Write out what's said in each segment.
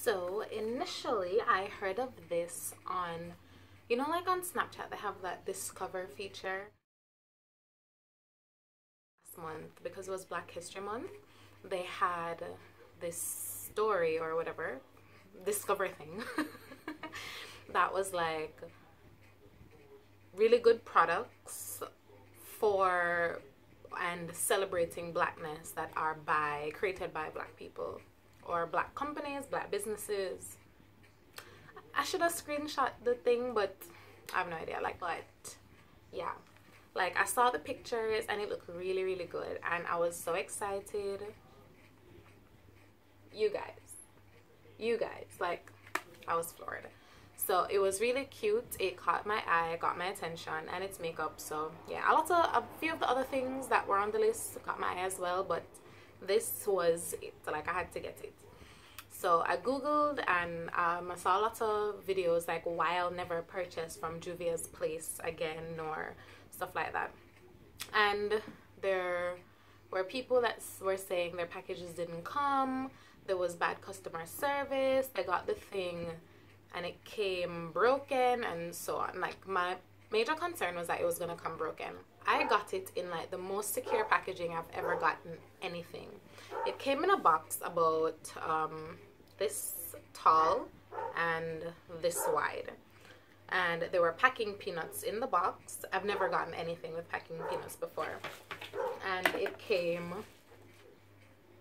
So initially I heard of this on, you know, like on Snapchat they have that discover feature. Last month, because it was Black History Month, they had this story or whatever, discover thing that was like really good products for and celebrating blackness that are created by Black people or Black companies, Black businesses. I should have screenshot the thing, but I have no idea. Like, but yeah, like I saw the pictures and it looked really, really good, and I was so excited. You guys, like I was floored. So it was really cute. It caught my eye, got my attention, and it's makeup. So yeah, a few of the other things that were on the list caught my eye as well, but this was it. Like I had to get it. So I googled and I saw lots of videos like why I'll never purchase from Juvia's place again or stuff like that. And there were people that were saying their packages didn't come, there was bad customer service, they got the thing and it came broken and so on. Like my major concern was that it was gonna come broken. I got it in like the most secure packaging I've ever gotten anything. It came in a box about this tall and this wide, and there were packing peanuts in the box. I've never gotten anything with packing peanuts before. And it came,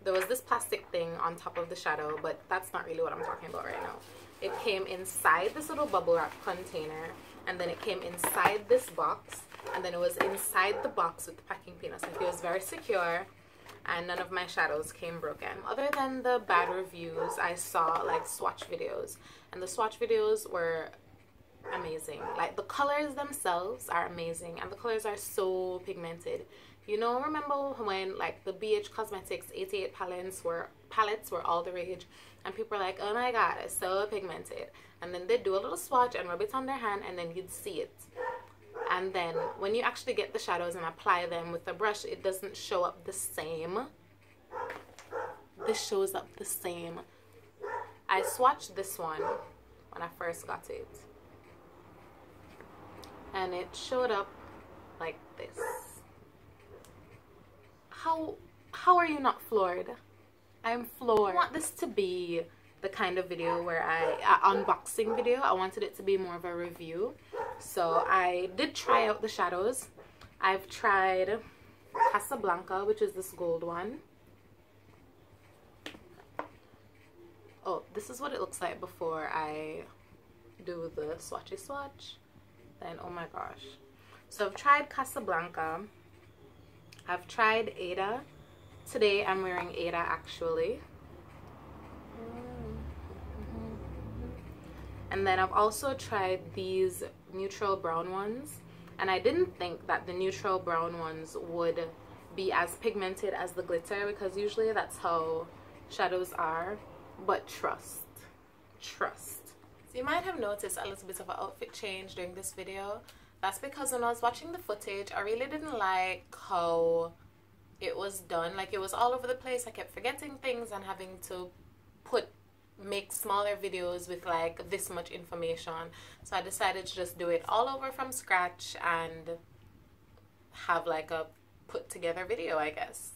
there was this plastic thing on top of the shadow, but that's not really what I'm talking about right now. It came inside this little bubble wrap container, and then it came inside this box, and then it was inside the box with the packing peanuts. Like, it was very secure, and none of my shadows came broken. Other than the bad reviews, I saw like swatch videos, and the swatch videos were amazing. Like the colors themselves are amazing, and the colors are so pigmented. You know, remember when like the BH Cosmetics 88 palettes were all the rage, and people were like, oh my god, it's so pigmented, and then they'd do a little swatch and rub it on their hand and then you'd see it. And then when you actually get the shadows and apply them with the brush, it doesn't show up the same. This shows up the same. I swatched this one when I first got it, and it showed up like this. How are you not floored? I'm floored. I want this to be the kind of video where unboxing video. I wanted it to be more of a review. So I did try out the shadows. I've tried Casablanca, which is this gold one. Oh, this is what it looks like before I do the swatchy swatch. Then, oh my gosh. So I've tried Casablanca. I've tried Ada. Today I'm wearing Ada actually. And then I've also tried these neutral brown ones, and I didn't think that the neutral brown ones would be as pigmented as the glitter, because usually that's how shadows are. But trust. So you might have noticed a little bit of an outfit change during this video. That's because when I was watching the footage, I really didn't like how it was done. Like, it was all over the place. I kept forgetting things and having to make smaller videos with like this much information. So I decided to just do it all over from scratch and have like a put together video, I guess.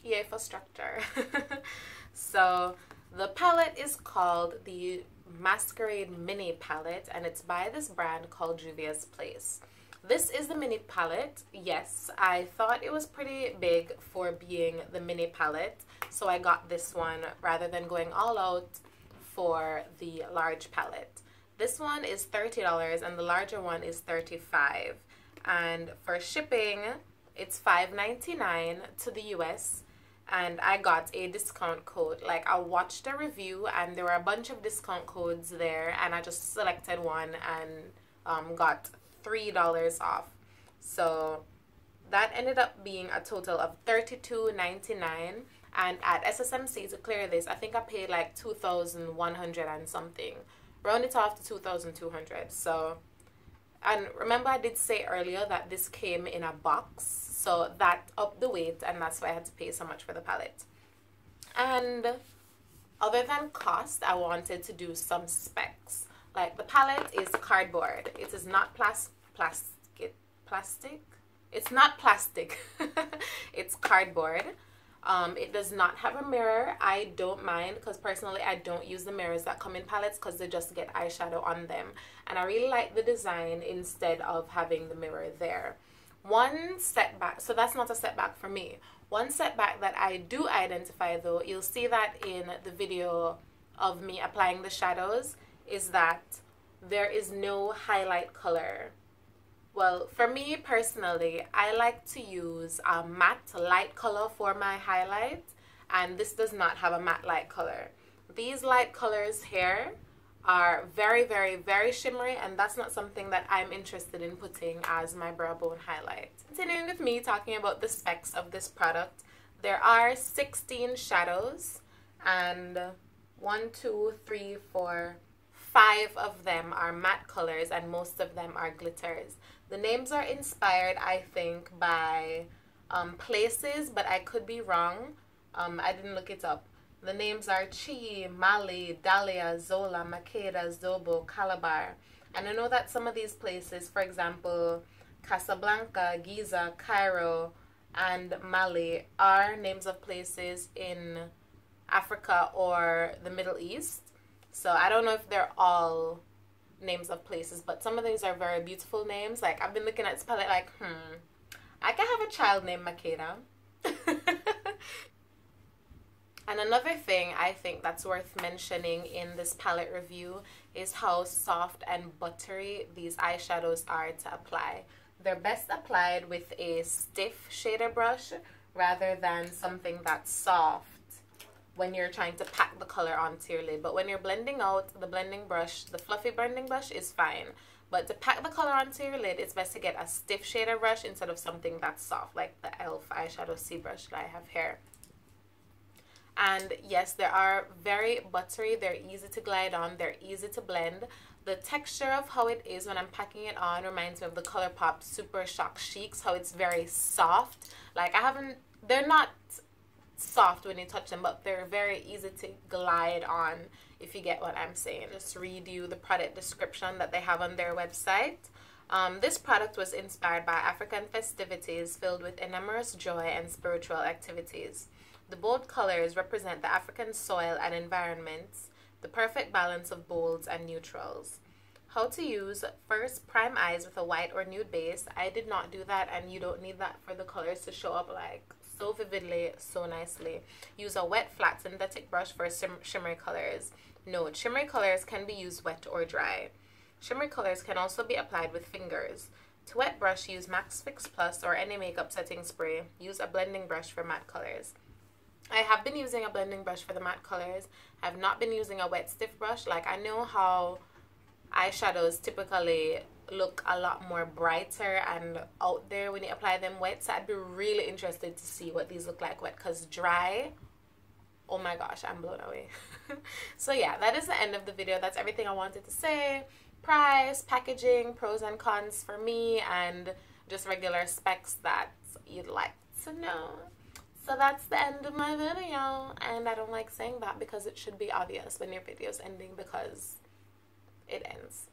Yay for structure. So the palette is called the Masquerade Mini Palette, and it's by this brand called Juvia's Place. This is the mini palette. Yes, I thought it was pretty big for being the mini palette, so I got this one rather than going all out for the large palette. This one is $30 and the larger one is $35, and for shipping it's $5.99 to the US. And I got a discount code. Like, I watched a review and there were a bunch of discount codes there, and I just selected one and got $3 off. So that ended up being a total of $32.99. And at SSMC, to clear this, I think I paid like $2,100 and something. Round it off to $2,200. So, and remember I did say earlier that this came in a box, so that upped the weight, and that's why I had to pay so much for the palette. And other than cost, I wanted to do some specs. Like, the palette is cardboard. It is not plastic. It's not plastic. It's cardboard. It does not have a mirror. I don't mind, because personally I don't use the mirrors that come in palettes because they just get eyeshadow on them, and I really like the design instead of having the mirror there. One setback, so that's not a setback for me. One setback that I do identify, though, you'll see that in the video of me applying the shadows, is that there is no highlight color. Well, for me personally, I like to use a matte light color for my highlight, and this does not have a matte light color. These light colors here are very, very, very shimmery, and that's not something that I'm interested in putting as my brow bone highlight. Continuing with me talking about the specs of this product, there are 16 shadows, and 5 of them are matte colors, and most of them are glitters. The names are inspired, I think, by places, but I could be wrong. I didn't look it up. The names are Chi, Mali, Dahlia, Zola, Makeda, Zobo, Calabar. And I know that some of these places, for example, Casablanca, Giza, Cairo, and Mali, are names of places in Africa or the Middle East. So I don't know if they're all names of places, but some of these are very beautiful names. Like, I've been looking at this palette like, I can have a child named Makeda. And another thing I think that's worth mentioning in this palette review is how soft and buttery these eyeshadows are to apply. They're best applied with a stiff shader brush rather than something that's soft when you're trying to pack the color onto your lid. But when you're blending out, the blending brush, the fluffy blending brush is fine. But to pack the color onto your lid, it's best to get a stiff shader brush instead of something that's soft, like the e.l.f. eyeshadow C brush that I have here. And yes, they are very buttery. They're easy to glide on. They're easy to blend. The texture of how it is when I'm packing it on reminds me of the ColourPop Super Shock Chics, how it's very soft. Like, they're not soft when you touch them, but they're very easy to glide on, if you get what I'm saying. Just read you the product description that they have on their website. This product was inspired by African festivities filled with enormous joy and spiritual activities. The bold colors represent the African soil and environments, the perfect balance of bolds and neutrals. How to use: first, prime eyes with a white or nude base. I did not do that, and you don't need that for the colors to show up like so vividly, so nicely. Use a wet, flat, synthetic brush for shimmery colors. Note: shimmery colors can be used wet or dry. Shimmery colors can also be applied with fingers. To wet brush, use Max Fix Plus or any makeup setting spray. Use a blending brush for matte colors. I have been using a blending brush for the matte colors. I have not been using a wet stiff brush. Like, I know how eyeshadows typically look a lot more brighter and out there when you apply them wet, so I'd be really interested to see what these look like wet, because dry, oh my gosh, I'm blown away. So yeah, that is the end of the video. That's everything I wanted to say. Price, packaging, pros and cons for me, and just regular specs that you'd like to know. So that's the end of my video, and I don't like saying that because it should be obvious when your video's ending, because it ends.